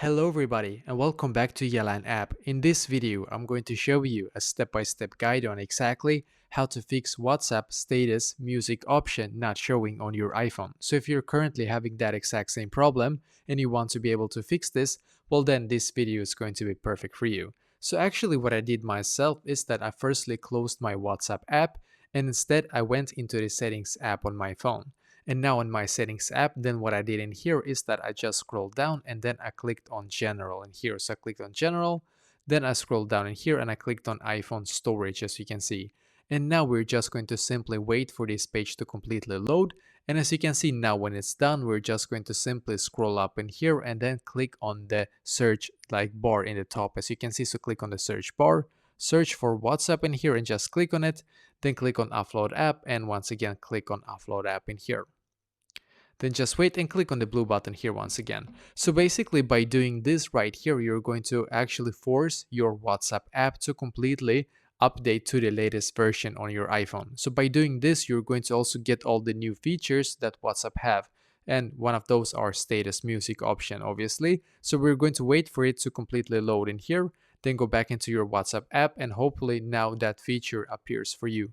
Hello everybody and welcome back to Yalan app. In this video, I'm going to show you a step-by-step guide on exactly how to fix WhatsApp status music option not showing on your iPhone. So if you're currently having that exact same problem and you want to be able to fix this, well then this video is going to be perfect for you. So actually what I did myself is that I firstly closed my WhatsApp app and instead I went into the settings app on my phone. And now in my settings app, then what I did in here is that I just scrolled down and then I clicked on general in here. So I clicked on general, then I scrolled down in here and I clicked on iPhone storage as you can see. And now we're just going to simply wait for this page to completely load. And as you can see now when it's done, we're just going to simply scroll up in here and then click on the search bar in the top as you can see. So click on the search bar, search for WhatsApp in here and just click on it. Then click on upload app and once again click on upload app in here. Then just wait and click on the blue button here once again. So basically by doing this right here, you're going to actually force your WhatsApp app to completely update to the latest version on your iPhone. So by doing this, you're going to also get all the new features that WhatsApp have. And one of those are status music option, obviously. So we're going to wait for it to completely load in here, then go back into your WhatsApp app and hopefully now that feature appears for you.